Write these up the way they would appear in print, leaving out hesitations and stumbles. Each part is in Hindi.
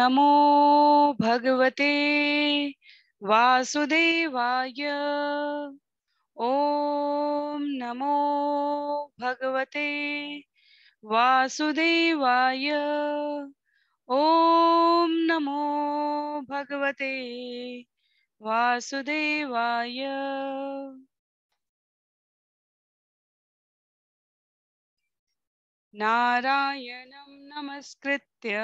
नमो भगवते वासुदेवाय। ओम नमो भगवते वासुदेवाय। ओम नमो भगवते वासुदेवाय। नारायणं नमस्कृत्य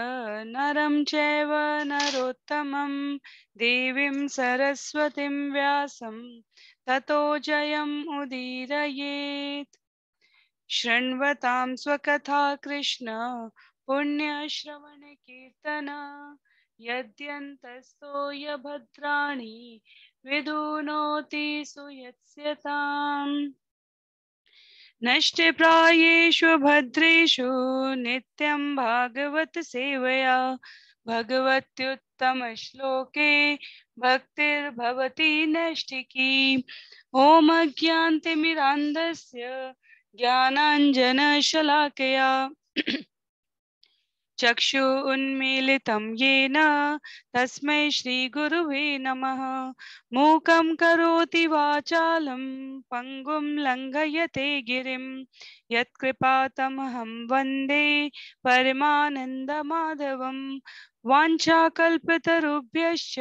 नरं चैव नरोत्तमं देवीं सरस्वतीं व्यासं ततो जयम् उदीरयेत्। शृण्वतां स्वकथा कृष्ण पुण्यश्रवण कीर्तन यद्यन्तस्तो यभद्राणि विधुनोति सुयत्स्यताम्। नष्टप्रायेषु भद्रेषु नित्यं भागवत सेवया भगवत्युत्तमश्लोके भक्तिर्भवति नैष्ठिकी। ॐ अज्ञानतिमिरान्धस्य ज्ञानाञ्जनशलाकया चक्षु उन्मीलितं येन तस्मै श्रीगुरुवे नमः। मूकं करोति वाचालं पङ्गुं लङ्घयते गिरिं यत्कृपातमहं वन्दे परमानन्दमाधवं। वाञ्छाकल्पतरुभ्यश्च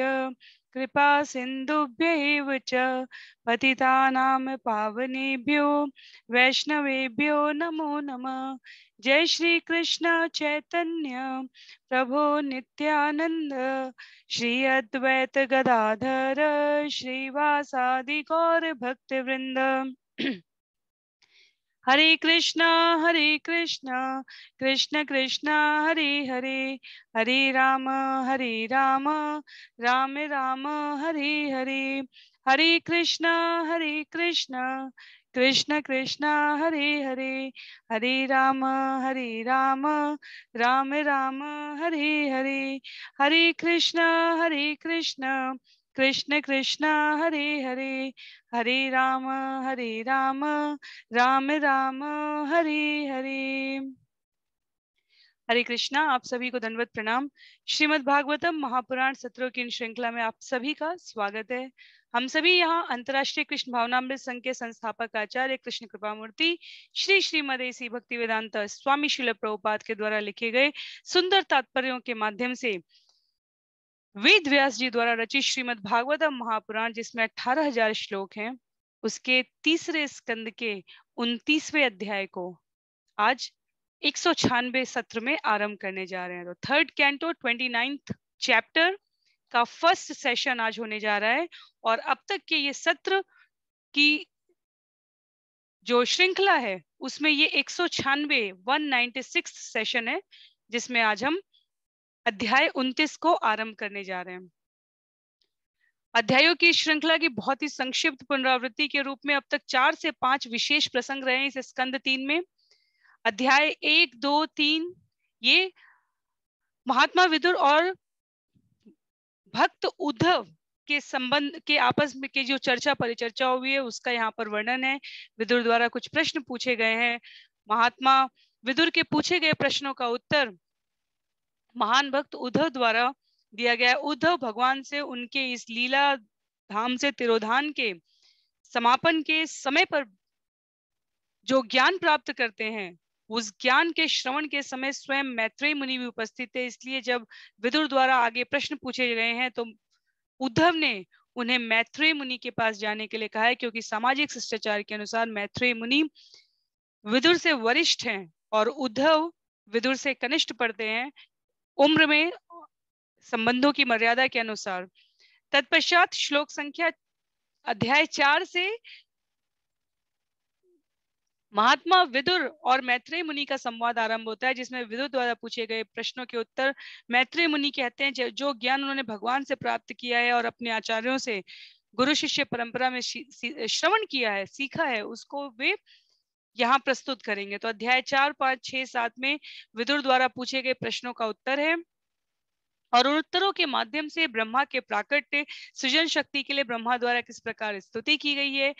कृपा सिन्धुभ्यैव च पतितानां पावनेभ्यो वैष्णवेभ्यो नमो नमः। जय श्री कृष्ण चैतन्य प्रभु नित्यानंद श्री अद्वैत गदाधर श्रीवासादि गौर भक्त वृंद। हरे कृष्णा कृष्ण कृष्ण हरे हरे, हरे राम राम राम हरे हरे। हरे कृष्णा कृष्ण कृष्ण हरे हरे, हरे राम राम राम हरे हरे। हरे कृष्णा कृष्ण कृष्ण हरे हरे, हरे राम राम राम हरे हरे। हरे कृष्णा। आप सभी को दंडवत प्रणाम। श्रीमद् भागवतम महापुराण सत्रों की इन श्रृंखला में आप सभी का स्वागत है। हम सभी यहाँ अंतर्राष्ट्रीय कृष्ण भावनामृत संघ के संस्थापक आचार्य कृष्ण कृपामूर्ति श्री श्रीमद ऐसी भक्ति वेदांत स्वामी श्रील प्रभुपाद के द्वारा लिखे गए सुंदर तात्पर्यों के माध्यम से वेद व्यास जी द्वारा रचित श्रीमद् भागवतम महापुराण, जिसमें 18,000 श्लोक हैं, उसके तीसरे स्कंद के 29वें अध्याय को आज 196 सत्र में आरंभ करने जा रहे हैं। तो थर्ड कैंटो 29th चैप्टर का फर्स्ट सेशन आज होने जा रहा है और अब तक के ये सत्र की जो श्रृंखला है उसमें ये 196 सेशन है, जिसमें आज हम अध्याय 29 को आरंभ करने जा रहे हैं। अध्यायों की श्रृंखला की बहुत ही संक्षिप्त पुनरावृत्ति के रूप में अब तक 4 से 5 विशेष प्रसंग रहे हैं इस स्कंद 3 में। अध्याय 1, 2, 3 ये महात्मा विदुर और भक्त उद्धव के संबंध के आपस में के जो चर्चा परिचर्चा हुई है उसका यहाँ पर वर्णन है। विदुर द्वारा कुछ प्रश्न पूछे गए हैं, महात्मा विदुर के पूछे गए प्रश्नों का उत्तर महान भक्त उद्धव द्वारा दिया गया। उद्धव भगवान से उनके इस लीला धाम से तिरोधान के समापन के समय पर जो ज्ञान प्राप्त करते हैं, उस ज्ञान के श्रवण के समय स्वयं मैत्रेय मुनि भी उपस्थित थे। इसलिए जब विदुर द्वारा आगे प्रश्न पूछे गए हैं तो उद्धव ने उन्हें मैत्रेय मुनि के पास जाने के लिए कहा है, क्योंकि सामाजिक शिष्टाचार के अनुसार मैत्रेय मुनि विदुर से वरिष्ठ हैं और उद्धव विदुर से कनिष्ठ पड़ते हैं उम्र में, संबंधों की मर्यादा के अनुसार। तत्पश्चात श्लोक संख्या अध्याय 4 से महात्मा विदुर और मैत्रेय मुनि का संवाद आरंभ होता है, जिसमें विदुर द्वारा पूछे गए प्रश्नों के उत्तर मैत्रेय मुनि कहते हैं जो ज्ञान उन्होंने भगवान से प्राप्त किया है और अपने आचार्यों से गुरु शिष्य परंपरा में श्रवण किया है, सीखा है, उसको वे यहाँ प्रस्तुत करेंगे। तो अध्याय 4, 5, 6, 7 में विदुर द्वारा पूछे गए प्रश्नों का उत्तर है और उन उत्तरों के माध्यम से ब्रह्मा के प्राकट्य सृजन शक्ति के लिए ब्रह्मा द्वारा किस प्रकार स्तुति की गई है,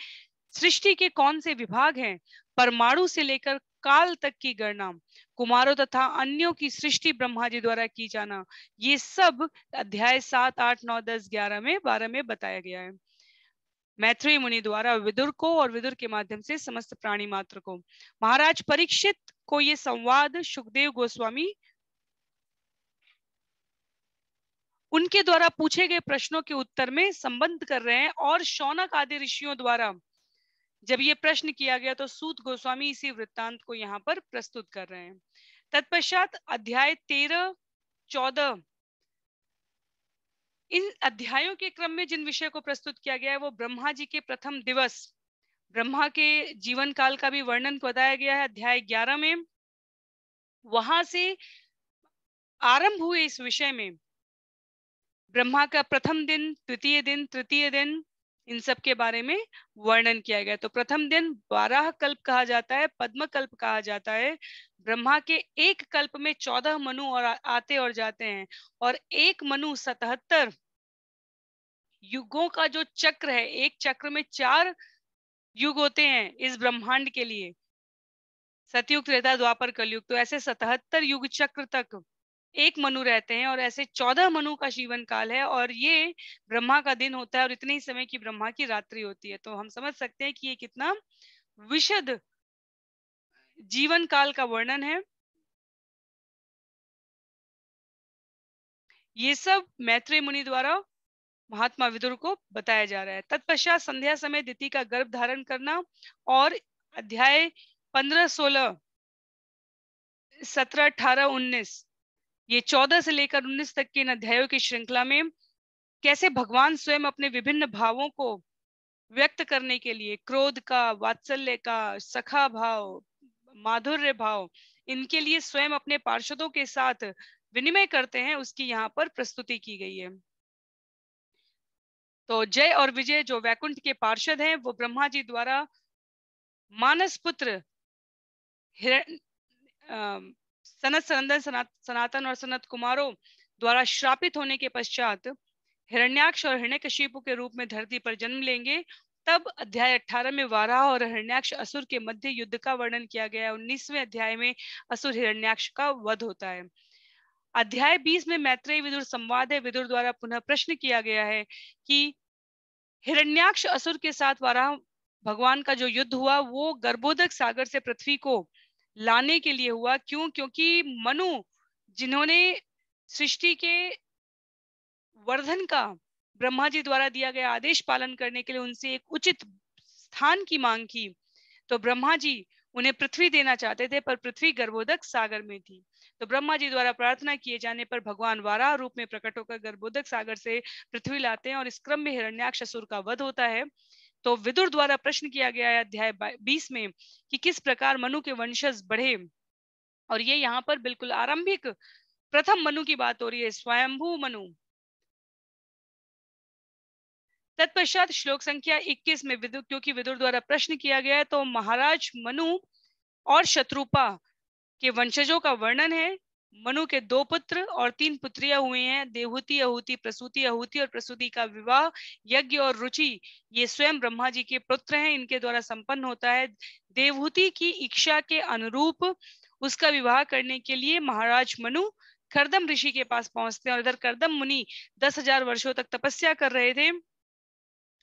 सृष्टि के कौन से विभाग हैं, परमाणु से लेकर काल तक की गणना, कुमारों तथा अन्यों की सृष्टि ब्रह्मा जी द्वारा की जाना, ये सब अध्याय 7, 8, 9, 10, 11 में 12 में बताया गया है। मैत्रेय मुनि द्वारा विदुर को और विदुर के माध्यम से समस्त प्राणी मात्र को। महाराज परीक्षित को ये संवाद सुखदेव गोस्वामी उनके द्वारा पूछे गए प्रश्नों के उत्तर में संबंध कर रहे हैं, और शौनक आदि ऋषियों द्वारा जब ये प्रश्न किया गया तो सूत गोस्वामी इसी वृत्तांत को यहाँ पर प्रस्तुत कर रहे हैं। तत्पश्चात अध्याय 13, 14, इन अध्यायों के क्रम में जिन विषय को प्रस्तुत किया गया है वो ब्रह्मा जी के प्रथम दिवस, ब्रह्मा के जीवन काल का भी वर्णन बताया गया है अध्याय 11 में। वहां से आरंभ हुए इस विषय में ब्रह्मा का प्रथम दिन, द्वितीय दिन, तृतीय दिन, इन सब के बारे में वर्णन किया गया। तो प्रथम दिन 12 कल्प कहा जाता है, पद्म कल्प कहा जाता है। ब्रह्मा के एक कल्प में 14 मनु और आते और जाते हैं, और एक मनु 77 युगों का जो चक्र है, एक चक्र में 4 युग होते हैं इस ब्रह्मांड के लिए, सतयुग, त्रेता, द्वापर, कलयुग। तो ऐसे 77 युग चक्र तक एक मनु रहते हैं, और ऐसे 14 मनु का जीवन काल है, और ये ब्रह्मा का दिन होता है, और इतने ही समय की ब्रह्मा की रात्रि होती है। तो हम समझ सकते हैं कि ये कितना विशद जीवन काल का वर्णन है। ये सब मैत्रेय मुनि द्वारा महात्मा विदुर को बताया जा रहा है। तत्पश्चात संध्या समय दिति का गर्भ धारण करना, और अध्याय 15, 16, 17, 18, 19, ये 14 से लेकर 19 तक के इन अध्यायों की श्रृंखला में कैसे भगवान स्वयं अपने विभिन्न भावों को व्यक्त करने के लिए, क्रोध का, वात्सल्य का, सखा भाव, माधुर्य भाव, इनके लिए स्वयं अपने पार्षदों के साथ विनिमय करते हैं, उसकी यहाँ पर प्रस्तुति की गई है। तो जय और विजय जो वैकुंठ के पार्षद हैं, वो ब्रह्मा जी द्वारा मानस पुत्र सनत, सनंदन, सनातन और सनत कुमारों द्वारा श्रापित होने के पश्चात हिरण्याक्ष और हिरण्यकशिपु के रूप में धरती पर जन्म लेंगे। तब अध्याय 18 में वाराह और हिरण्याक्ष असुर के मध्य युद्ध का वर्णन किया गया है। 19वें अध्याय में असुर हिरण्याक्ष का वध होता है। अध्याय 20 में मैत्रेय विदुर संवाद है। विदुर द्वारा पुनः प्रश्न किया गया है कि हिरण्याक्ष असुर के साथ वाराह भगवान का जो युद्ध हुआ वो गर्भोदक सागर से पृथ्वी को लाने के लिए हुआ। क्यों? क्योंकि मनु, जिन्होंने सृष्टि के वर्धन का ब्रह्मा जी द्वारा दिया गया आदेश पालन करने के लिए उनसे एक उचित स्थान की मांग की, तो ब्रह्मा जी उन्हें पृथ्वी देना चाहते थे, पर पृथ्वी गर्भोदक सागर में थी। तो ब्रह्मा जी द्वारा प्रार्थना किए जाने पर भगवान वाराह रूप में प्रकट होकर गर्भोदक सागर से पृथ्वी लाते हैं, और इस क्रम में हिरण्याक्ष असुर का वध होता है। तो विदुर द्वारा प्रश्न किया गया है अध्याय 20 में कि किस प्रकार मनु के वंशज बढ़े, और ये यहाँ पर बिल्कुल आरंभिक प्रथम मनु की बात हो रही है, स्वयंभू मनु। तत्पश्चात श्लोक संख्या 21 में विदुर, क्योंकि विदुर द्वारा प्रश्न किया गया है, तो महाराज मनु और शत्रुपा के वंशजों का वर्णन है। मनु के 2 पुत्र और 3 पुत्रियां हुई हैं, देवहूति, आहूति, प्रसूति। आहूति और प्रसूति का विवाह यज्ञ और रुचि, ये स्वयं ब्रह्मा जी के पुत्र हैं, इनके द्वारा संपन्न होता है। देवहूति की इच्छा के अनुरूप उसका विवाह करने के लिए महाराज मनु कर्दम ऋषि के पास पहुंचते हैं, और इधर कर्दम मुनि 10,000 वर्षों तक तपस्या कर रहे थे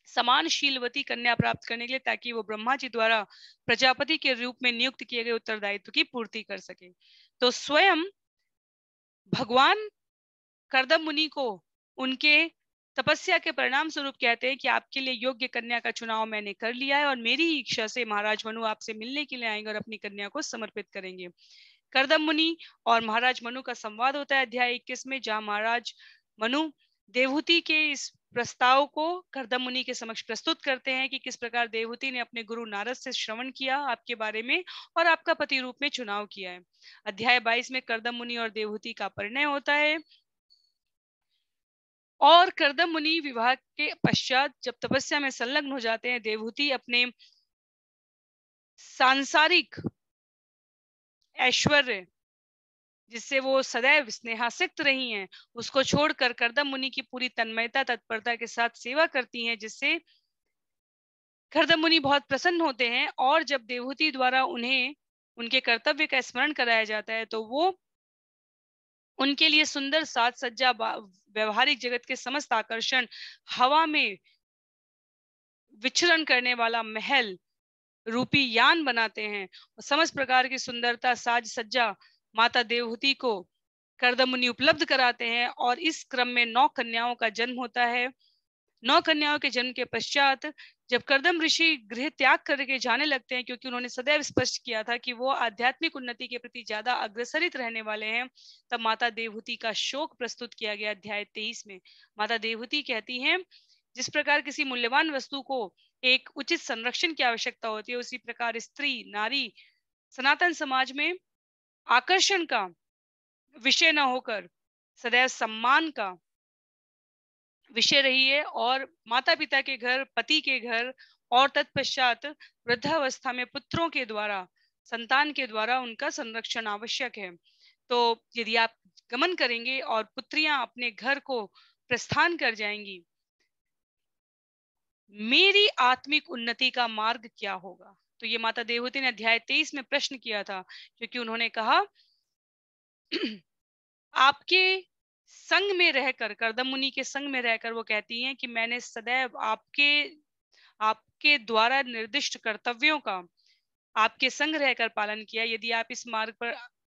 समान शीलवती कन्या प्राप्त करने के लिए, ताकि वो ब्रह्मा जी द्वारा प्रजापति के रूप में नियुक्त किए गए उत्तरदायित्व की पूर्ति कर सके। तो स्वयं भगवान कर्दम मुनि को उनके तपस्या के परिणाम स्वरूप कहते हैं कि आपके लिए योग्य कन्या का चुनाव मैंने कर लिया है, और मेरी इच्छा से महाराज मनु आपसे मिलने के लिए आएंगे और अपनी कन्या को समर्पित करेंगे। कर्दम मुनि और महाराज मनु का संवाद होता है अध्याय 21 में, जहां महाराज मनु देवहूति के इस प्रस्ताव को कर्दम मुनि के समक्ष प्रस्तुत करते हैं कि किस प्रकार देवहूति ने अपने गुरु नारद से श्रवण किया आपके बारे में और आपका पति रूप में चुनाव किया है। अध्याय 22 में कर्दम मुनि और देवहूति का परिणय होता है, और कर्दम मुनि विवाह के पश्चात जब तपस्या में संलग्न हो जाते हैं, देवहूति अपने सांसारिक ऐश्वर्य जिससे वो सदैव स्नेहासक्त रही हैं, उसको छोड़कर कर्दम मुनि की पूरी तन्मयता तत्परता के साथ सेवा करती हैं, जिससे कर्दम मुनि बहुत प्रसन्न होते हैं। और जब देवहूति द्वारा उन्हें उनके कर्तव्य का स्मरण कराया जाता है, तो वो उनके लिए सुंदर साज सज्जा, व्यवहारिक जगत के समस्त आकर्षण, हवा में विचरण करने वाला महल रूपी यान बनाते हैं। और समस्त प्रकार की सुंदरता, साज सज्जा माता देवहूति को कर्दम मुनि उपलब्ध कराते हैं, और इस क्रम में 9 कन्याओं का जन्म होता है। 9 कन्याओं के जन्म के पश्चात जब कर्दम ऋषि गृह त्याग करके जाने लगते हैं, क्योंकि उन्होंने सदैव स्पष्ट किया था कि वो आध्यात्मिक उन्नति के प्रति ज्यादा अग्रसरित रहने वाले हैं, तब माता देवहूति का शोक प्रस्तुत किया गया अध्याय 23 में। माता देवहूति कहती हैं, जिस प्रकार किसी मूल्यवान वस्तु को एक उचित संरक्षण की आवश्यकता होती है, उसी प्रकार स्त्री नारी सनातन समाज में आकर्षण का विषय न होकर सदैव सम्मान का विषय रही है, और माता पिता के घर, पति के घर, और तत्पश्चात वृद्धावस्था में पुत्रों के द्वारा, संतान के द्वारा उनका संरक्षण आवश्यक है। तो यदि आप गमन करेंगे और पुत्रियां अपने घर को प्रस्थान कर जाएंगी, मेरी आत्मिक उन्नति का मार्ग क्या होगा? तो ये माता देवहूति ने अध्याय 23 में प्रश्न किया था, क्योंकि उन्होंने कहा आपके संग में रहकर, कर्दम मुनि के संग में रहकर वो कहती हैं कि मैंने सदैव आपके द्वारा निर्दिष्ट कर्तव्यों का आपके संग रहकर पालन किया। यदि आप इस मार्ग पर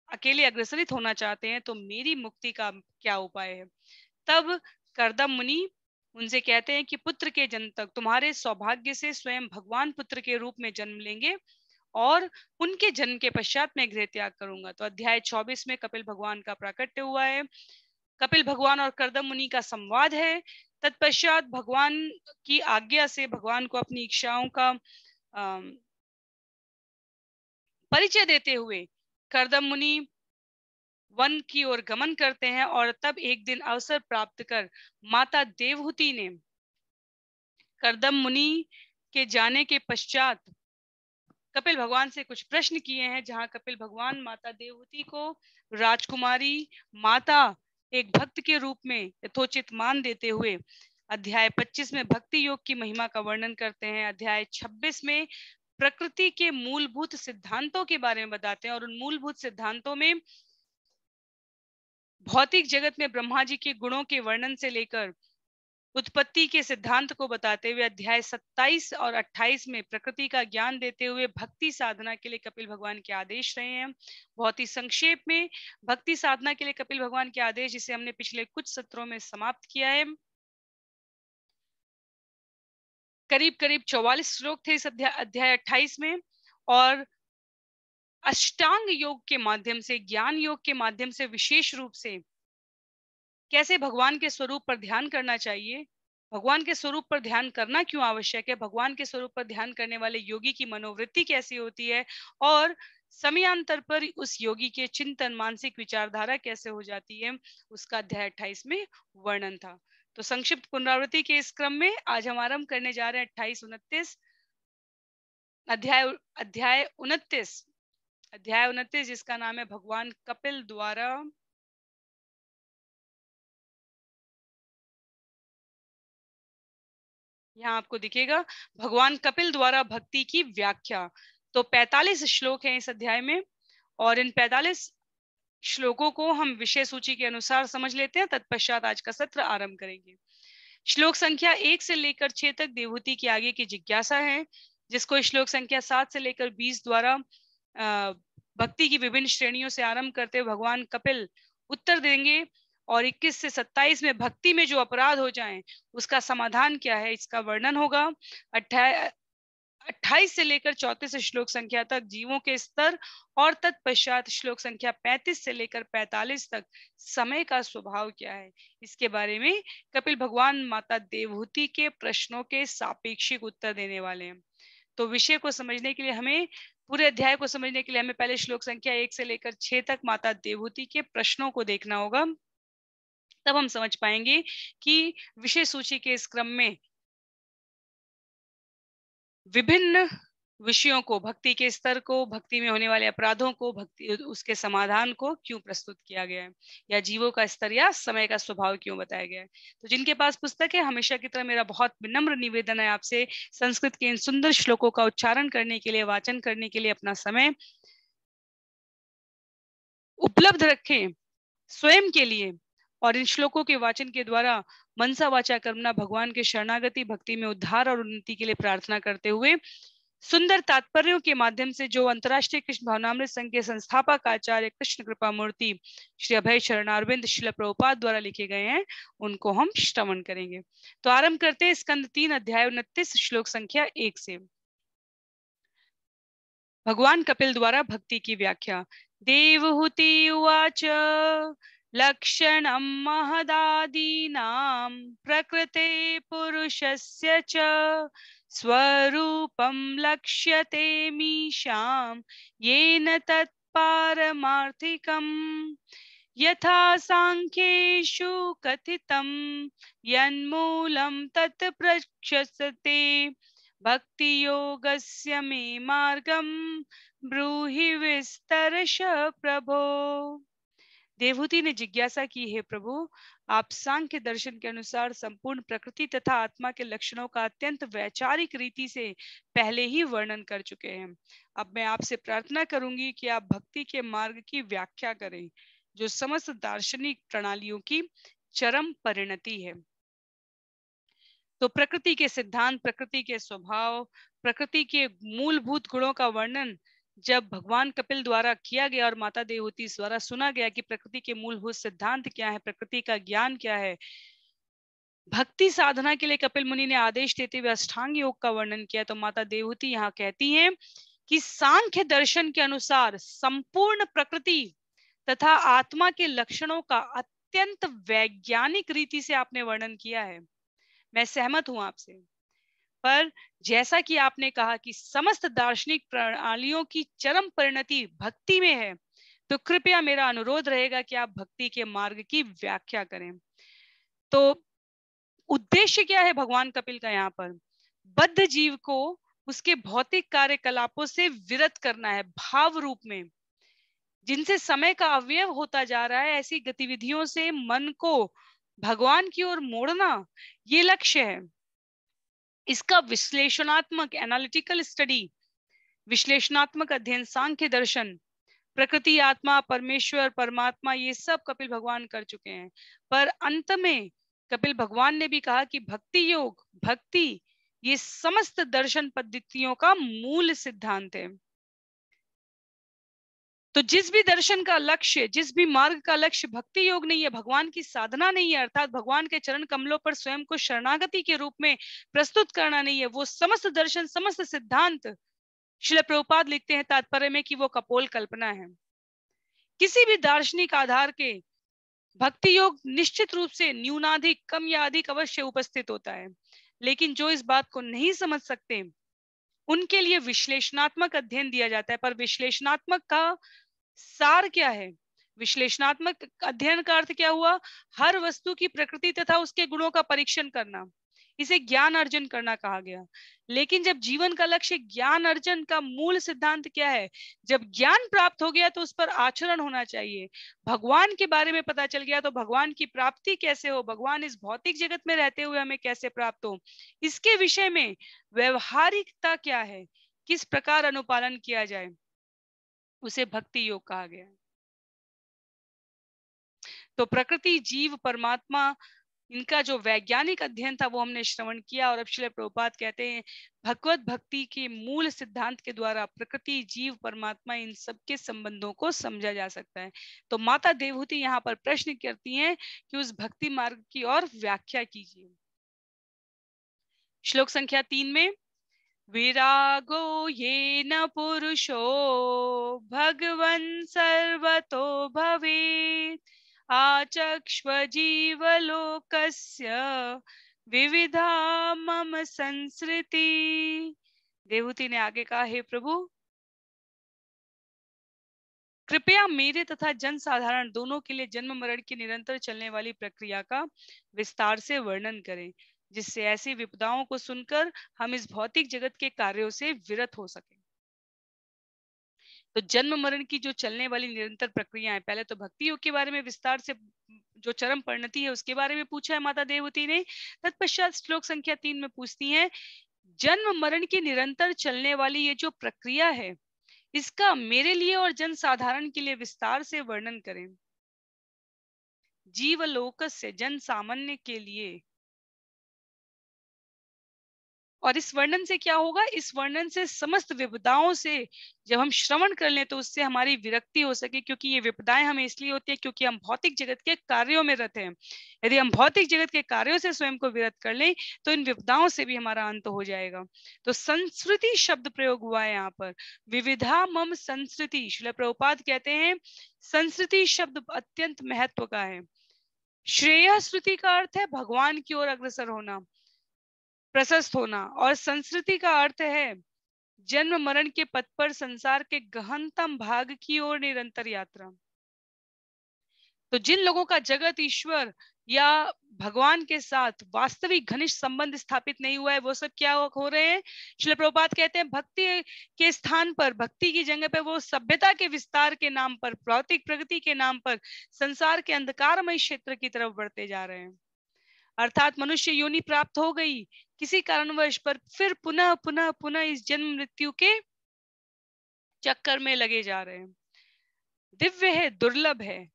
अकेले अग्रसरित होना चाहते हैं, तो मेरी मुक्ति का क्या उपाय है? तब कर्दम मुनि उनसे कहते हैं कि पुत्र के जन्म तक तुम्हारे सौभाग्य से स्वयं भगवान पुत्र के रूप में जन्म लेंगे, और उनके जन्म के पश्चात मैं गृह त्याग करूंगा। तो अध्याय 24 में कपिल भगवान का प्राकट्य हुआ है। कपिल भगवान और कर्दम मुनि का संवाद है। तत्पश्चात भगवान की आज्ञा से भगवान को अपनी इच्छाओं का परिचय देते हुए कर्दम मुनि वन की ओर गमन करते हैं, और तब एक दिन अवसर प्राप्त कर माता देवहूति ने कर्दम मुनि के जाने के पश्चात कपिल भगवान से कुछ प्रश्न किए हैं, जहां कपिल भगवान माता देवहूति को राजकुमारी माता, एक भक्त के रूप में यथोचित मान देते हुए अध्याय 25 में भक्ति योग की महिमा का वर्णन करते हैं। अध्याय 26 में प्रकृति के मूलभूत सिद्धांतों के बारे में बताते हैं, और उन मूलभूत सिद्धांतों में भौतिक जगत में ब्रह्मा जी के गुणों के वर्णन से लेकर उत्पत्ति के सिद्धांत को बताते हुए अध्याय 27 और 28 में प्रकृति का ज्ञान देते हुए भक्ति साधना के लिए कपिल भगवान के आदेश रहे हैं। बहुत ही संक्षेप में भक्ति साधना के लिए कपिल भगवान के आदेश, जिसे हमने पिछले कुछ सत्रों में समाप्त किया है। करीब करीब 44 श्लोक थे इस अध्याय 28 में, और अष्टांग योग के माध्यम से, ज्ञान योग के माध्यम से विशेष रूप से कैसे भगवान के स्वरूप पर ध्यान करना चाहिए, भगवान के स्वरूप पर ध्यान करना क्यों आवश्यक है, भगवान के स्वरूप पर ध्यान करने वाले योगी की मनोवृत्ति कैसी होती है, और समयांतर पर उस योगी के चिंतन, मानसिक विचारधारा कैसे हो जाती है, उसका अध्याय 28 में वर्णन था। तो संक्षिप्त पुनरावृत्ति के इस क्रम में आज हम आरंभ करने जा रहे हैं 28-29 अध्याय 29 जिसका नाम है भगवान कपिल द्वारा यहाँ आपको दिखेगा भगवान कपिल द्वारा भक्ति की व्याख्या। तो 45 श्लोक हैं इस अध्याय में, और इन 45 श्लोकों को हम विषय सूची के अनुसार समझ लेते हैं, तत्पश्चात आज का सत्र आरंभ करेंगे। श्लोक संख्या 1 से लेकर 6 तक देवहूति की आगे की जिज्ञासा है, जिसको श्लोक संख्या 7 से लेकर 20 द्वारा भक्ति की विभिन्न श्रेणियों से आरंभ करते हुए भगवान कपिल उत्तर देंगे, और 21 से 27 में भक्ति में जो अपराध हो जाएं उसका समाधान क्या है, इसका वर्णन होगा। 28 से लेकर 34 श्लोक संख्या तक जीवों के स्तर, और तत्पश्चात श्लोक संख्या 35 से लेकर 45 तक समय का स्वभाव क्या है, इसके बारे में कपिल भगवान माता देवहूति के प्रश्नों के सापेक्षिक उत्तर देने वाले हैं। तो विषय को समझने के लिए हमें, पूरे अध्याय को समझने के लिए हमें पहले श्लोक संख्या 1 से लेकर 6 तक माता देवहूति के प्रश्नों को देखना होगा, तब हम समझ पाएंगे कि विषय सूची के इस क्रम में विभिन्न विषयों को, भक्ति के स्तर को, भक्ति में होने वाले अपराधों को, भक्ति उसके समाधान को क्यों प्रस्तुत किया गया है, या जीवों का स्तर या समय का स्वभाव क्यों बताया गया है। तो जिनके पास पुस्तक है, हमेशा की तरह मेरा बहुत विनम्र निवेदन है आपसे, संस्कृत के इन सुंदर श्लोकों का उच्चारण करने के लिए, वाचन करने के लिए अपना समय उपलब्ध रखें स्वयं के लिए। और इन श्लोकों के वाचन के द्वारा मनसा वाचा कर्मणा भगवान के शरणागति भक्ति में उद्धार और उन्नति के लिए प्रार्थना करते हुए सुंदर तात्पर्यों के माध्यम से जो अंतर्राष्ट्रीय कृष्ण भावनामृत संघ के संस्थापक आचार्य कृष्ण कृपा मूर्ति श्री अभय चरणारविंद शिल प्रभुपाद द्वारा लिखे गए हैं, उनको हम श्रवण करेंगे। तो आरंभ करते हैं स्कंद 3 अध्याय 29 श्लोक संख्या 1 से। भगवान कपिल द्वारा भक्ति की व्याख्या। देवहूति उवाच लक्षणं महदादीनां प्रकृते पुरुषस्य च स्वरूपं लक्ष्यते मीशां येन तत्पारमार्थिकम् यथा सांख्येषु कथितं यन्मूलं तत् प्रशस्यते भक्ति योगस्य मे मार्गम ब्रूहि विस्तरश प्रभो। देवहूति ने जिज्ञासा की, है प्रभु, आप सांख्य दर्शन के अनुसार संपूर्ण प्रकृति तथा आत्मा के लक्षणों का अत्यंत वैचारिक रीति से पहले ही वर्णन कर चुके हैं। अब मैं आपसे प्रार्थना करूंगी कि आप भक्ति के मार्ग की व्याख्या करें जो समस्त दार्शनिक प्रणालियों की चरम परिणति है। तो प्रकृति के सिद्धांत, प्रकृति के स्वभाव, प्रकृति के मूलभूत गुणों का वर्णन जब भगवान कपिल द्वारा किया गया और माता देवहूति द्वारा सुना गया कि प्रकृति के मूलभूत सिद्धांत क्या है, प्रकृति का ज्ञान क्या है, भक्ति साधना के लिए कपिल मुनि ने आदेश देते हुए अष्टांग योग का वर्णन किया, तो माता देवहूति यहाँ कहती हैं कि सांख्य दर्शन के अनुसार संपूर्ण प्रकृति तथा आत्मा के लक्षणों का अत्यंत वैज्ञानिक रीति से आपने वर्णन किया है। मैं सहमत हूं आपसे, पर जैसा कि आपने कहा कि समस्त दार्शनिक प्रणालियों की चरम परिणति भक्ति में है, तो कृपया मेरा अनुरोध रहेगा कि आप भक्ति के मार्ग की व्याख्या करें। तो उद्देश्य क्या है भगवान कपिल का? यहाँ पर बद्ध जीव को उसके भौतिक कार्यकलापों से विरत करना है, भाव रूप में जिनसे समय का अवयव होता जा रहा है, ऐसी गतिविधियों से मन को भगवान की ओर मोड़ना, ये लक्ष्य है। इसका विश्लेषणात्मक एनालिटिकल स्टडी, विश्लेषणात्मक अध्ययन, सांख्य दर्शन, प्रकृति, आत्मा, परमेश्वर, परमात्मा, ये सब कपिल भगवान कर चुके हैं। पर अंत में कपिल भगवान ने भी कहा कि भक्ति योग, भक्ति, ये समस्त दर्शन पद्धतियों का मूल सिद्धांत है। तो जिस भी दर्शन का लक्ष्य, जिस भी मार्ग का लक्ष्य भक्ति योग नहीं है, भगवान की साधना नहीं है, अर्थात भगवान के चरण कमलों पर स्वयं को शरणागति के रूप में प्रस्तुत करना नहीं है, वो समस्त दर्शन, समस्त सिद्धांत, श्रील प्रभुपाद लिखते हैं तात्पर्य में कि वो कपोल कल्पना है। किसी भी दार्शनिक आधार के भक्ति योग निश्चित रूप से न्यूनाधिक, कम या अधिक अवश्य उपस्थित होता है, लेकिन जो इस बात को नहीं समझ सकते उनके लिए विश्लेषणात्मक अध्ययन दिया जाता है। पर विश्लेषणात्मक का सार क्या है? विश्लेषणात्मक अध्ययन का अर्थ क्या हुआ? हर वस्तु की प्रकृति तथा उसके गुणों का परीक्षण करना, इसे ज्ञान अर्जन करना कहा गया। लेकिन जब जीवन का लक्ष्य ज्ञान अर्जन का मूल सिद्धांत क्या है? जब ज्ञान प्राप्त हो गया तो उस पर आचरण होना चाहिए। भगवान के बारे में पता चल गया तो भगवान की प्राप्ति कैसे हो, भगवान इस भौतिक जगत में रहते हुए हमें कैसे प्राप्त हो, इसके विषय में व्यवहारिकता क्या है, किस प्रकार अनुपालन किया जाए, उसे भक्ति योग कहा गया। तो प्रकृति, जीव, परमात्मा, इनका जो वैज्ञानिक अध्ययन था वो हमने श्रवण किया। और अब श्रील प्रभुपाद कहते हैं भगवत भक्ति के मूल सिद्धांत के द्वारा प्रकृति, जीव, परमात्मा, इन सबके संबंधों को समझा जा सकता है। तो माता देवहूति यहाँ पर प्रश्न करती हैं कि उस भक्ति मार्ग की और व्याख्या कीजिए। श्लोक संख्या 3 में विरागो येन पुरुषो भगवन् सर्वतो भवेत् आचक्ष्व जीवलोकस्य विविधा मम संसृति। देवहूति ने आगे कहा, हे प्रभु, कृपया मेरे तथा जन साधारण दोनों के लिए जन्म मरण की निरंतर चलने वाली प्रक्रिया का विस्तार से वर्णन करें, जिससे ऐसी विपदाओं को सुनकर हम इस भौतिक जगत के कार्यों से विरत हो सके। तो जन्म मरण की जो चलने वाली निरंतर प्रक्रिया है, पहले तो भक्ति योग के बारे में विस्तार से जो चरम परिणति है उसके बारे में पूछा है माता देवहूति ने। तत्पश्चात श्लोक संख्या 3 में पूछती हैं जन्म मरण की निरंतर चलने वाली ये जो प्रक्रिया है, इसका मेरे लिए और जनसाधारण के लिए विस्तार से वर्णन करें। जीवलोकस्य, जन सामान्य के लिए। और इस वर्णन से क्या होगा? इस वर्णन से समस्त विपदाओं से जब हम श्रवण कर लें तो उससे हमारी विरक्ति हो सके, क्योंकि ये विपदाएं हमें इसलिए होती है क्योंकि हम भौतिक जगत के कार्यों में रत हैं। यदि हम भौतिक जगत के कार्यों से स्वयं को विरत कर लें तो इन विपदाओं से भी हमारा अंत हो जाएगा। तो संस्कृति शब्द प्रयोग हुआ है यहाँ पर, विविधा मम संस्कृति। श्रील प्रभुपाद कहते हैं संस्कृति शब्द अत्यंत महत्व का है। श्रेय श्रुति का अर्थ है भगवान की ओर अग्रसर होना, प्रशस्त होना, और संस्कृति का अर्थ है जन्म मरण के पथ पर संसार के गहनतम भाग की ओर निरंतर यात्रा। तो जिन लोगों का जगत ईश्वर या भगवान के साथ वास्तविक घनिष्ठ संबंध स्थापित नहीं हुआ है, वो सब क्या हो रहे हैं? श्रील प्रभुपाद कहते हैं भक्ति के स्थान पर, भक्ति की जगह पे वो सभ्यता के विस्तार के नाम पर, भौतिक प्रगति के नाम पर संसार के अंधकारमय क्षेत्र की तरफ बढ़ते जा रहे हैं। अर्थात मनुष्य योनि प्राप्त हो गई किसी कारणवश, पर फिर पुनः पुनः पुनः इस जन्म मृत्यु के चक्कर में लगे जा रहे हैं। दिव्य है, दुर्लभ है,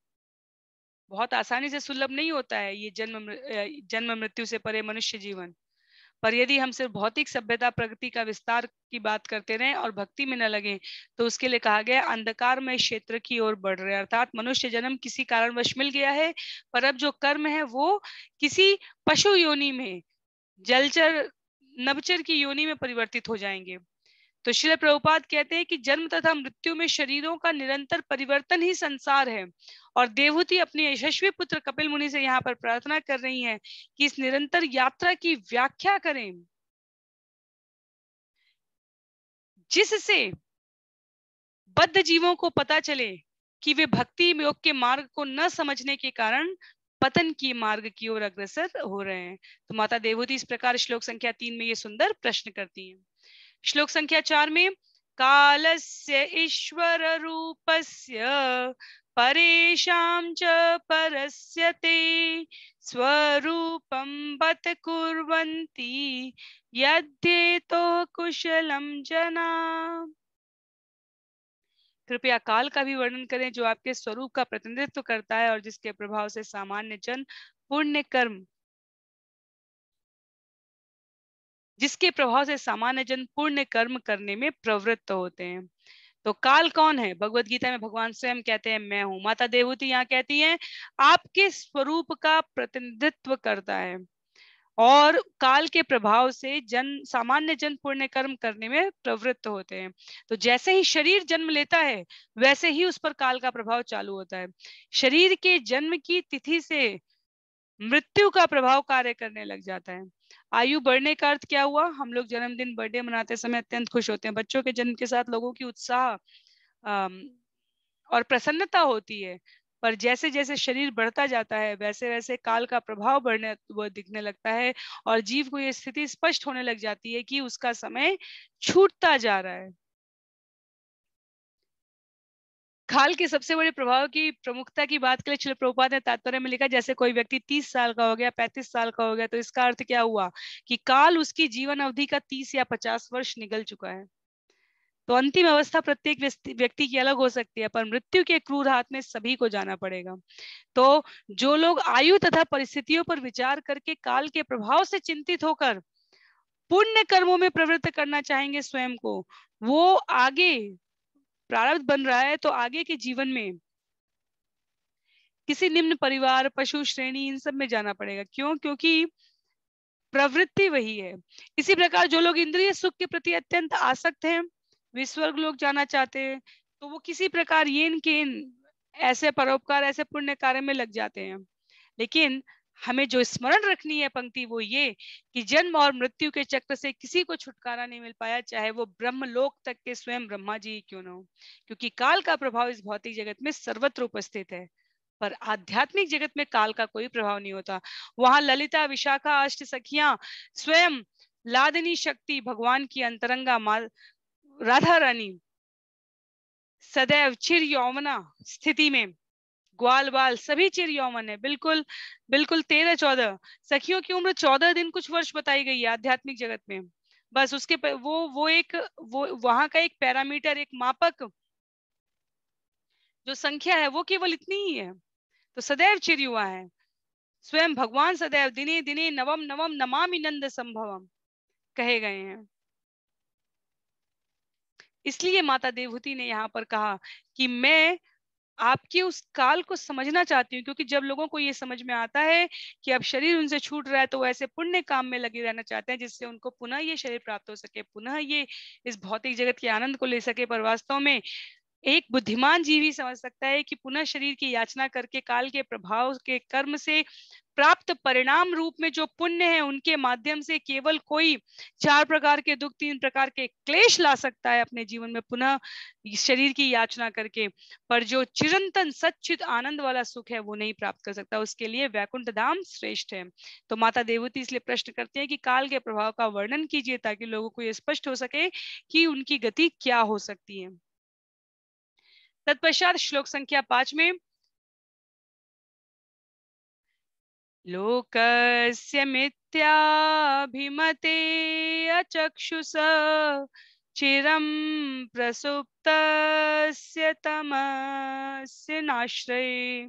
बहुत आसानी से सुलभ नहीं होता है ये जन्म मृत्यु से परे मनुष्य जीवन। पर यदि हम सिर्फ भौतिक सभ्यता प्रगति का विस्तार की बात करते रहें और भक्ति में न लगे तो उसके लिए कहा गया अंधकार में क्षेत्र की ओर बढ़ रहे। अर्थात मनुष्य जन्म किसी कारणवश मिल गया है, पर अब जो कर्म है वो किसी पशु योनि में, जलचर नभचर की योनि में परिवर्तित हो जाएंगे। तो श्रील प्रभुपाद कहते हैं कि जन्म तथा मृत्यु में शरीरों का निरंतर परिवर्तन ही संसार है। और देवहूति अपने यशस्वी पुत्र कपिल मुनि से यहाँ पर प्रार्थना कर रही हैं कि इस निरंतर यात्रा की व्याख्या करें, जिससे बद्ध जीवों को पता चले कि वे भक्ति योग के मार्ग को न समझने के कारण पतन की मार्ग की ओर अग्रसर हो रहे हैं। तो माता देवहूति इस प्रकार श्लोक संख्या 3 में ये सुंदर प्रश्न करती हैं। श्लोक संख्या 4 में कालस्य ईश्वर रूपस्य परेषां च परस्य ते स्वरूपं बत कुर्वन्ति यद्येतो कुशलं जना। कृपया काल का भी वर्णन करें जो आपके स्वरूप का प्रतिनिधित्व करता है और जिसके प्रभाव से सामान्य जन पुण्य कर्म, जिसके प्रभाव से सामान्य जन पुण्य कर्म करने में प्रवृत्त होते हैं। तो काल कौन है? भगवत गीता में भगवान स्वयं कहते हैं मैं हूं। माता देवहूति यहाँ कहती हैं आपके स्वरूप का प्रतिनिधित्व करता है और काल के प्रभाव से सामान्य जन पुण्य कर्म करने में प्रवृत्त होते हैं। तो जैसे ही शरीर जन्म लेता है वैसे ही उस पर काल का प्रभाव चालू होता है। शरीर के जन्म की तिथि से मृत्यु का प्रभाव कार्य करने लग जाता है। आयु बढ़ने का अर्थ क्या हुआ? हम लोग जन्मदिन बर्थडे मनाते समय अत्यंत खुश होते हैं। बच्चों के जन्म के साथ लोगों की उत्साह और प्रसन्नता होती है, पर जैसे जैसे शरीर बढ़ता जाता है वैसे वैसे काल का प्रभाव बढ़ने वो दिखने लगता है और जीव को ये स्थिति स्पष्ट होने लग जाती है कि उसका समय छूटता जा रहा है। काल के सबसे बड़े प्रभाव की प्रमुखता की बात करें, श्रील प्रभुपाद ने तात्पर्य में लिखा जैसे कोई व्यक्ति 30 साल का हो गया, 35 साल का हो गया, तो इसका अर्थ क्या हुआ कि काल उसकी जीवन अवधि का 30 या 50 वर्ष निकल चुका है। तो अंतिम अवस्था प्रत्येक व्यक्ति की अलग हो सकती है, पर मृत्यु के क्रूर हाथ में सभी को जाना पड़ेगा। तो जो लोग आयु तथा परिस्थितियों पर विचार करके काल के प्रभाव से चिंतित होकर पुण्य कर्मों में प्रवृत्त करना चाहेंगे स्वयं को, वो आगे प्रारब्ध बन रहा है तो आगे के जीवन में किसी निम्न परिवार, पशु श्रेणी, इन सब में जाना पड़ेगा। क्यों? क्योंकि प्रवृत्ति वही है। इसी प्रकार जो लोग इंद्रिय सुख के प्रति अत्यंत आसक्त हैं, वे स्वर्ग लोग जाना चाहते हैं, तो वो किसी प्रकार येन केन ऐसे परोपकार, ऐसे पुण्य कार्य में लग जाते हैं। लेकिन हमें जो स्मरण रखनी है पंक्ति वो ये कि जन्म और मृत्यु के चक्र से किसी को छुटकारा नहीं मिल पाया, चाहे वो ब्रह्मलोक तक के स्वयं ब्रह्मा जी क्यों न हो, क्योंकि काल का प्रभाव इस भौतिक जगत में सर्वत्र उपस्थित है, पर आध्यात्मिक जगत में काल का कोई प्रभाव नहीं होता। वहां ललिता, विशाखा, अष्ट सखियां, स्वयं लादिनी शक्ति, भगवान की अंतरंगा राधा रानी सदैव चिर यौवना स्थिति में, ग्वाल बाल सभी चिर यौवन है, बिल्कुल बिल्कुल 13-14 सखियों की उम्र 14 दिन कुछ वर्ष बताई गई है आध्यात्मिक जगत में। बस उसके वो वहां का एक पैरामीटर, एक मापक जो संख्या है वो केवल इतनी ही है। तो सदैव चिरयुवा है। स्वयं भगवान सदैव दिने दिने नवम नवम नमामि नंद संभवम कहे गए हैं। इसलिए माता देवहूति ने यहाँ पर कहा कि मैं आपके उस काल को समझना चाहती हूँ, क्योंकि जब लोगों को ये समझ में आता है कि अब शरीर उनसे छूट रहा है तो वो ऐसे पुण्य काम में लगे रहना चाहते हैं जिससे उनको पुनः ये शरीर प्राप्त हो सके, पुनः ये इस भौतिक जगत के आनंद को ले सके। पर वास्तव में एक बुद्धिमान जीव ही समझ सकता है कि पुनः शरीर की याचना करके काल के प्रभाव के कर्म से प्राप्त परिणाम रूप में जो पुण्य है उनके माध्यम से केवल कोई 4 प्रकार के दुख, 3 प्रकार के क्लेश ला सकता है अपने जीवन में पुनः शरीर की याचना करके, पर जो चिरंतन सच्चित आनंद वाला सुख है वो नहीं प्राप्त कर सकता। उसके लिए वैकुंठ धाम श्रेष्ठ है। तो माता देवहूति इसलिए प्रश्न करते हैं कि काल के प्रभाव का वर्णन कीजिए ताकि लोगों को ये स्पष्ट हो सके कि उनकी गति क्या हो सकती है। तत्पश्चात श्लोक संख्या 5 में लोकस्य मिथ्याभिमते अचक्षुष चिरं प्रसुप्तस्य तमस्य नाश्रये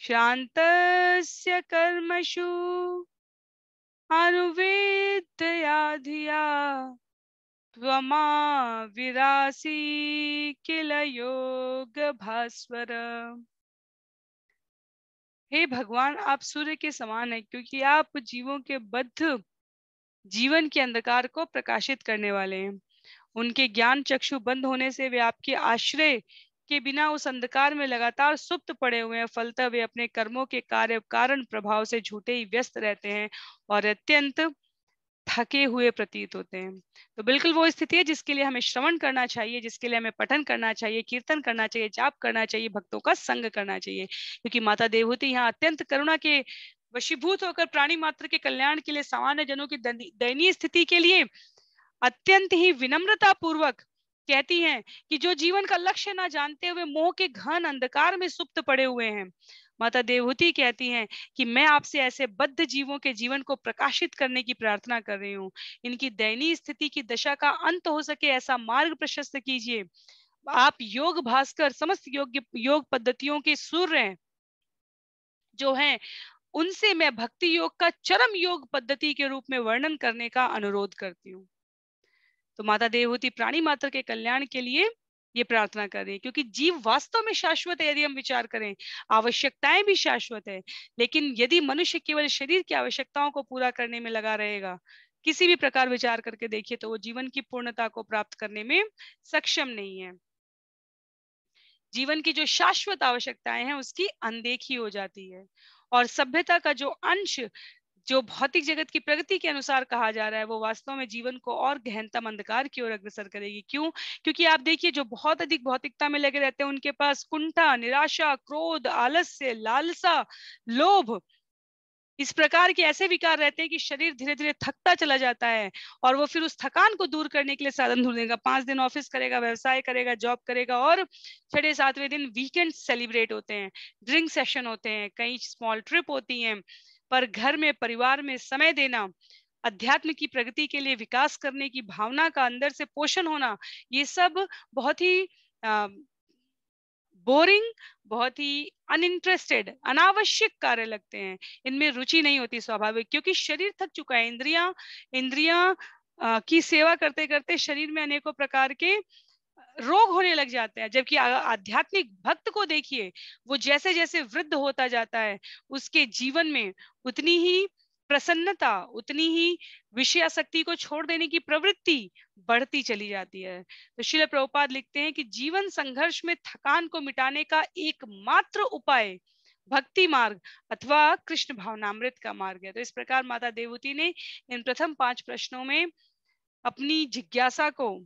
शान्तस्य कर्मसु अनुविद्या धिया त्वमाविरासि किल योग भास्वर। हे भगवान, आप सूर्य के समान है क्योंकि आप जीवों के बद्ध जीवन के अंधकार को प्रकाशित करने वाले हैं। उनके ज्ञान चक्षु बंद होने से वे आपके आश्रय के बिना उस अंधकार में लगातार सुप्त पड़े हुए हैं। फलतः वे अपने कर्मों के कार्य कारण प्रभाव से झूठे ही व्यस्त रहते हैं और अत्यंत थके हुए प्रतीत होते हैं। तो बिल्कुल वो स्थिति है जिसके लिए हमें श्रवण करना चाहिए, जिसके लिए हमें पठन करना चाहिए, कीर्तन करना चाहिए, जाप करना चाहिए, भक्तों का संग करना चाहिए। क्योंकि माता देवहूति यहाँ अत्यंत करुणा के वशीभूत होकर प्राणी मात्र के कल्याण के लिए, सामान्य जनों की दयनीय स्थिति के लिए अत्यंत ही विनम्रता पूर्वक कहती हैं कि जो जीवन का लक्ष्य ना जानते हुए मोह के घन अंधकार में सुप्त पड़े हुए हैं, माता देवहूति कहती हैं कि मैं आपसे ऐसे बद्ध जीवों के जीवन को प्रकाशित करने की प्रार्थना कर रही हूँ। इनकी दयनीय स्थिति की दशा का अंत हो सके ऐसा मार्ग प्रशस्त कीजिए। आप योग भास्कर समस्त योग पद्धतियों के सूर्य जो हैं, उनसे मैं भक्ति योग का चरम योग पद्धति के रूप में वर्णन करने का अनुरोध करती हूँ। तो माता देवहूति प्राणी मात्र के कल्याण के लिए ये प्रार्थना कर रही है, क्योंकि जीव वास्तव में शाश्वत है। यदि हम विचार करें, आवश्यकताएं भी शाश्वत है, लेकिन यदि मनुष्य केवल शरीर की आवश्यकताओं को पूरा करने में लगा रहेगा, किसी भी प्रकार विचार करके देखिए, तो वो जीवन की पूर्णता को प्राप्त करने में सक्षम नहीं है। जीवन की जो शाश्वत आवश्यकताएं हैं उसकी अनदेखी हो जाती है, और सभ्यता का जो अंश जो भौतिक जगत की प्रगति के अनुसार कहा जा रहा है, वो वास्तव में जीवन को और गहनतम अंधकार की ओर अग्रसर करेगी। क्यों? क्योंकि आप देखिए, जो बहुत अधिक भौतिकता में लगे रहते हैं उनके पास कुंठा, निराशा, क्रोध, आलस्य, लालसा, लोभ, इस प्रकार के ऐसे विकार रहते हैं कि शरीर धीरे धीरे थकता चला जाता है, और वो फिर उस थकान को दूर करने के लिए साधन ढूंढेगा। 5 दिन ऑफिस करेगा, व्यवसाय करेगा, जॉब करेगा, और 6-7वें दिन वीकेंड सेलिब्रेट होते हैं, ड्रिंक सेशन होते हैं, कई स्मॉल ट्रिप होती हैं, पर घर में परिवार में समय देना, अध्यात्म की प्रगति के लिए विकास करने की भावना का अंदर से पोषण होना, ये सब बहुत ही बोरिंग, बहुत ही अनइंटरेस्टेड, अनावश्यक कार्य लगते हैं। इनमें रुचि नहीं होती स्वाभाविक, क्योंकि शरीर थक चुका है। इंद्रियां इंद्रियां की सेवा करते करते शरीर में अनेकों प्रकार के रोग होने लग जाते हैं। जबकि आध्यात्मिक भक्त को देखिए, वो जैसे जैसे वृद्ध होता जाता है, उसके जीवन में उतनी ही प्रसन्नता, उतनी ही विषयासक्ति को छोड़ देने की प्रवृत्ति बढ़ती चली जाती है। तो श्रील प्रभुपाद लिखते हैं कि जीवन संघर्ष में थकान को मिटाने का एकमात्र उपाय भक्ति मार्ग अथवा कृष्ण भावनामृत का मार्ग है। तो इस प्रकार माता देवहूति ने इन प्रथम 5 प्रश्नों में अपनी जिज्ञासा को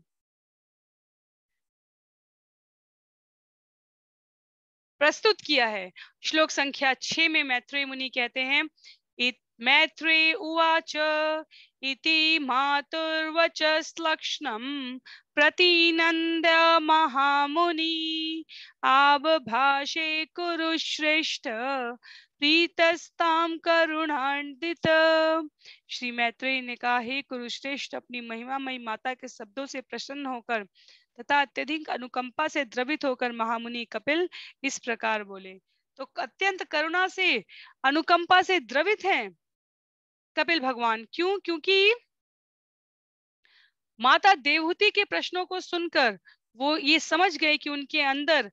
प्रस्तुत किया है। श्लोक संख्या 6 में मैत्रेय मुनि कहते हैं, मैत्रेय उवाच इति मातुर्वचस्लक्ष्णं प्रतिनन्द्य महामुनि आबभाषे कुरुश्रेष्ठ प्रीतस्ताम करुणान्वित। श्री मैत्रेय ने कहा, हे कुरुश्रेष्ठ, अपनी महिमामयी माता के शब्दों से प्रसन्न होकर तथा अत्यधिक अनुकंपा से द्रवित होकर महामुनि कपिल इस प्रकार बोले। तो अत्यंत करुणा से, अनुकंपा से द्रवित हैं कपिल भगवान। क्यों? क्योंकि माता देवहूति के प्रश्नों को सुनकर वो ये समझ गए कि उनके अंदर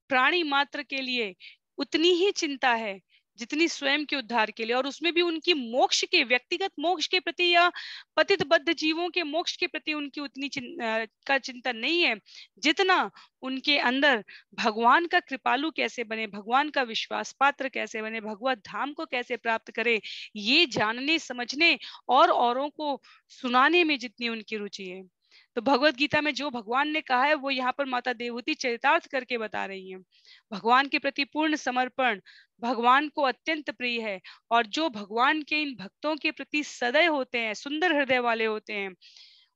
प्राणी मात्र के लिए उतनी ही चिंता है जितनी स्वयं के उद्धार के लिए, और उसमें भी उनकी मोक्ष के, व्यक्तिगत मोक्ष के प्रति या पतित बद्ध जीवों के मोक्ष के प्रति उनकी उतनी का चिंतन नहीं है जितना उनके अंदर भगवान का कृपालु कैसे बने, भगवान का विश्वास पात्र कैसे बने, भगवत धाम को कैसे प्राप्त करे, ये जानने समझने और औरों को सुनाने में जितनी उनकी रुचि है। तो भगवत गीता में जो भगवान ने कहा है वो यहाँ पर माता देवहूति चरितार्थ करके बता रही हैं। भगवान के प्रति पूर्ण समर्पण भगवान को अत्यंत प्रिय है, और जो भगवान के इन भक्तों के प्रति सदैव होते हैं, सुंदर हृदय वाले होते हैं,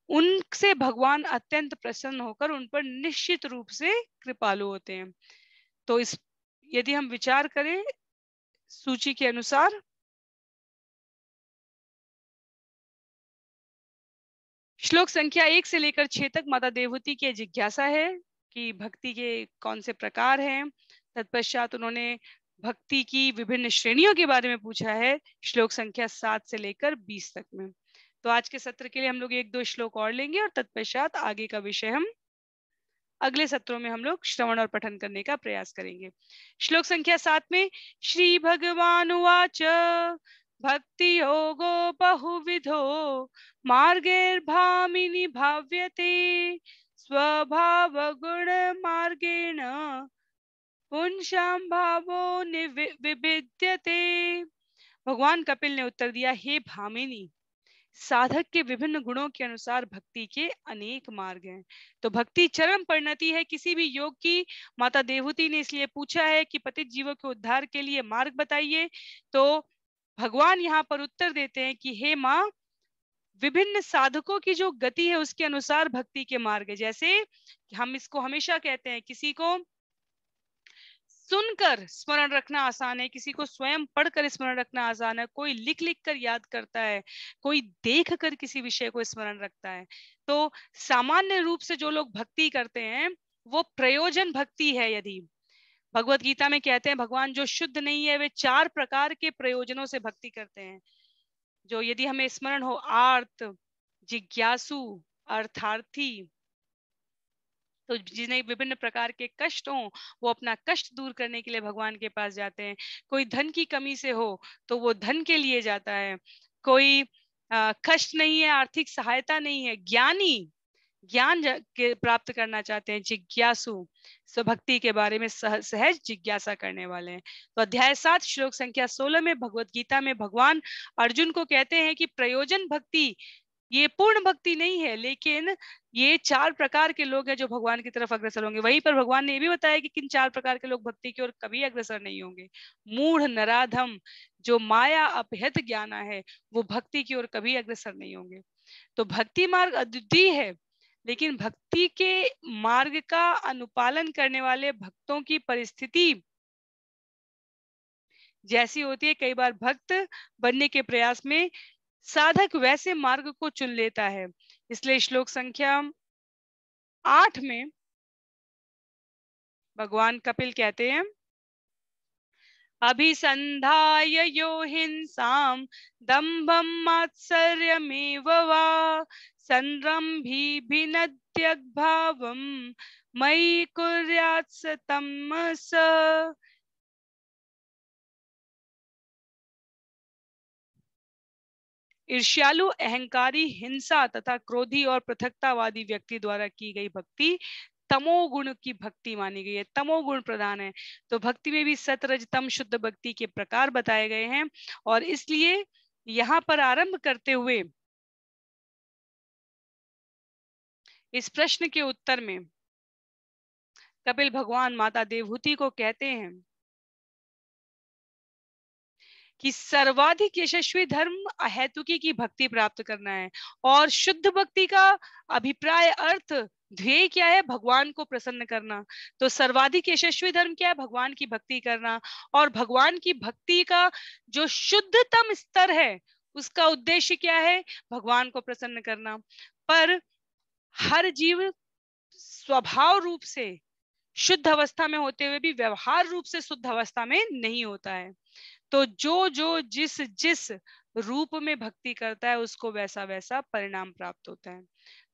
उनसे भगवान अत्यंत प्रसन्न होकर उन पर निश्चित रूप से कृपालु होते हैं। तो इस यदि हम विचार करें सूची के अनुसार, श्लोक संख्या 1 से लेकर 6 तक माता देवहूति की जिज्ञासा है कि भक्ति के कौन से प्रकार हैं। तत्पश्चात उन्होंने भक्ति की विभिन्न श्रेणियों के बारे में पूछा है श्लोक संख्या 7 से लेकर 20 तक में। तो आज के सत्र के लिए हम लोग 1-2 श्लोक और लेंगे और तत्पश्चात आगे का विषय हम अगले सत्रों में हम लोग श्रवण और पठन करने का प्रयास करेंगे। श्लोक संख्या 7 में श्री भगवान उवाच भक्ति योगो बहुविधो मार्गैर्भामिनी भाव्यते स्वभाव गुण मार्गेण पुंसां भावो विभिद्यते। भगवान कपिल ने उत्तर दिया, हे भामिनी, साधक के विभिन्न गुणों के अनुसार भक्ति के अनेक मार्ग हैं। तो भक्ति चरम परिणति है किसी भी योग की। माता देवहूति ने इसलिए पूछा है कि पतित जीवों के उद्धार के लिए मार्ग बताइए। तो भगवान यहाँ पर उत्तर देते हैं कि हे माँ, विभिन्न साधकों की जो गति है उसके अनुसार भक्ति के मार्ग है। जैसे हम इसको हमेशा कहते हैं, किसी को सुनकर स्मरण रखना आसान है, किसी को स्वयं पढ़कर स्मरण रखना आसान है, कोई लिख लिख कर याद करता है, कोई देख कर किसी विषय को स्मरण रखता है। तो सामान्य रूप से जो लोग भक्ति करते हैं वो प्रयोजन भक्ति है। यदि भगवत गीता में कहते हैं भगवान जो शुद्ध नहीं है वे 4 प्रकार के प्रयोजनों से भक्ति करते हैं, जो यदि हमें स्मरण हो, आर्त, जिज्ञासु, अर्थार्थी। तो जिन्हें विभिन्न प्रकार के कष्ट हो वो अपना कष्ट दूर करने के लिए भगवान के पास जाते हैं। कोई धन की कमी से हो तो वो धन के लिए जाता है। कोई कष्ट नहीं है, आर्थिक सहायता नहीं है, ज्ञानी ज्ञान के प्राप्त करना चाहते हैं, जिज्ञासु स्वभक्ति के बारे में सहज जिज्ञासा करने वाले हैं। तो अध्याय 7 श्लोक संख्या 16 में भगवत गीता में भगवान अर्जुन को कहते हैं कि प्रयोजन भक्ति ये पूर्ण भक्ति नहीं है, लेकिन ये 4 प्रकार के लोग हैं जो भगवान की तरफ अग्रसर होंगे। वहीं पर भगवान ने ये भी बताया कि किन 4 प्रकार के लोग भक्ति की ओर कभी अग्रसर नहीं होंगे। मूढ़, नराधम, जो माया अपहृत ज्ञाना है, वो भक्ति की ओर कभी अग्रसर नहीं होंगे। तो भक्ति मार्ग अद्वितीय है, लेकिन भक्ति के मार्ग का अनुपालन करने वाले भक्तों की परिस्थिति जैसी होती है, कई बार भक्त बनने के प्रयास में साधक वैसे मार्ग को चुन लेता है। इसलिए श्लोक संख्या 8 में भगवान कपिल कहते हैं, अभिसंधाय यो हिंसाम दंभम मात्सर्यमेव वा संरंभिभिनद्यग्भावम मयि कुर्यात् स तमस। ईर्ष्यालु, अहंकारी, हिंसा तथा क्रोधी और पृथकतावादी व्यक्ति द्वारा की गई भक्ति तमोगुण की भक्ति मानी गई है, तमोगुण प्रधान है। तो भक्ति में भी सत, रज, तम शुद्ध भक्ति के प्रकार बताए गए हैं। और इसलिए यहाँ पर आरंभ करते हुए इस प्रश्न के उत्तर में कपिल भगवान माता देवहूति को कहते हैं कि सर्वाधिक यशस्वी धर्म अहेतुकी की भक्ति प्राप्त करना है। और शुद्ध भक्ति का अभिप्राय अर्थ ध्येय क्या है? भगवान को प्रसन्न करना। तो सर्वाधिक यशस्वी धर्म क्या है? भगवान की भक्ति करना। और भगवान की भक्ति का जो शुद्धतम स्तर है उसका उद्देश्य क्या है? भगवान को प्रसन्न करना। पर हर जीव स्वभाव रूप से शुद्ध अवस्था में होते हुए भी व्यवहार रूप से शुद्ध अवस्था में नहीं होता है। तो जो जो जिस जिस रूप में भक्ति करता है उसको वैसा वैसा परिणाम प्राप्त होता है।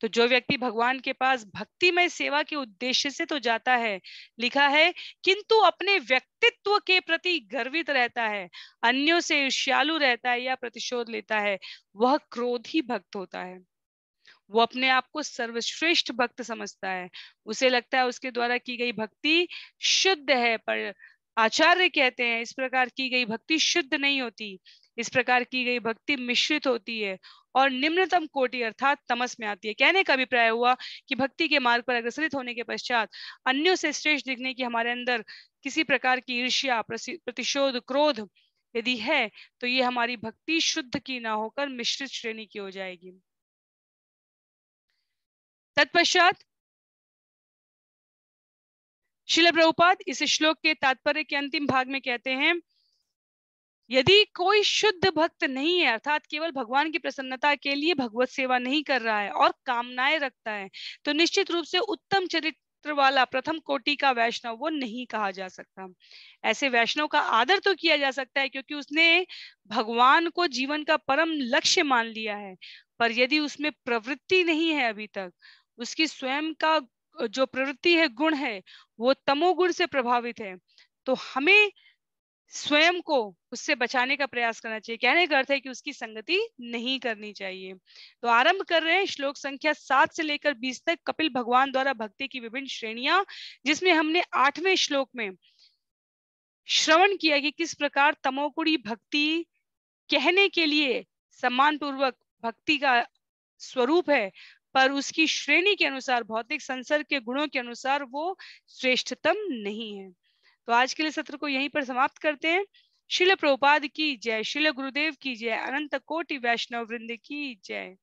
तो जो व्यक्ति भगवान के पास भक्तिमय सेवा के उद्देश्य से तो जाता है, लिखा है, किंतु अपने व्यक्तित्व के प्रति गर्वित रहता है, अन्यों से ईर्ष्यालु रहता है या प्रतिशोध लेता है, वह क्रोधी भक्त होता है। वो अपने आप को सर्वश्रेष्ठ भक्त समझता है। उसे लगता है उसके द्वारा की गई भक्ति शुद्ध है, पर आचार्य कहते हैं इस प्रकार की गई भक्ति शुद्ध नहीं होती। इस प्रकार की गई भक्ति मिश्रित होती है और निम्नतम कोटि अर्थात तमस में आती है। कहने का अभिप्राय हुआ कि भक्ति के मार्ग पर अग्रसरित होने के पश्चात अन्यों से श्रेष्ठ दिखने की हमारे अंदर किसी प्रकार की ईर्ष्या, प्रतिशोध, क्रोध यदि है तो ये हमारी भक्ति शुद्ध की ना होकर मिश्रित श्रेणी की हो जाएगी। तत्पश्चात श्रील प्रभुपाद इस श्लोक के तात्पर्य के अंतिम भाग में कहते हैं, यदि कोई शुद्ध भक्त नहीं है अर्थात केवल भगवान की प्रसन्नता के लिए भगवत सेवा नहीं कर रहा है और कामनाएं रखता है, तो निश्चित रूप से उत्तम चरित्र वाला प्रथम कोटि का वैष्णव वो नहीं कहा जा सकता। ऐसे वैष्णव का आदर तो किया जा सकता है क्योंकि उसने भगवान को जीवन का परम लक्ष्य मान लिया है, पर यदि उसमें प्रवृत्ति नहीं है अभी तक, उसकी स्वयं का जो प्रवृत्ति है, गुण है, वो तमोगुण से प्रभावित है, तो हमें स्वयं को उससे बचाने का प्रयास करना चाहिए। कहने का अर्थ है कि उसकी संगति नहीं करनी चाहिए। तो आरंभ कर रहे हैं श्लोक संख्या 7 से लेकर 20 तक कपिल भगवान द्वारा भक्ति की विभिन्न श्रेणियां, जिसमें हमने 8वें श्लोक में श्रवण किया कि किस प्रकार तमोगुणी भक्ति कहने के लिए सम्मान पूर्वक भक्ति का स्वरूप है, पर उसकी श्रेणी के अनुसार, भौतिक संसर्ग के गुणों के अनुसार वो श्रेष्ठतम नहीं है। तो आज के लिए सत्र को यहीं पर समाप्त करते हैं। श्रील प्रभुपाद की जय, श्रील गुरुदेव की जय, अनंत कोटि वैष्णव वृंद की जय।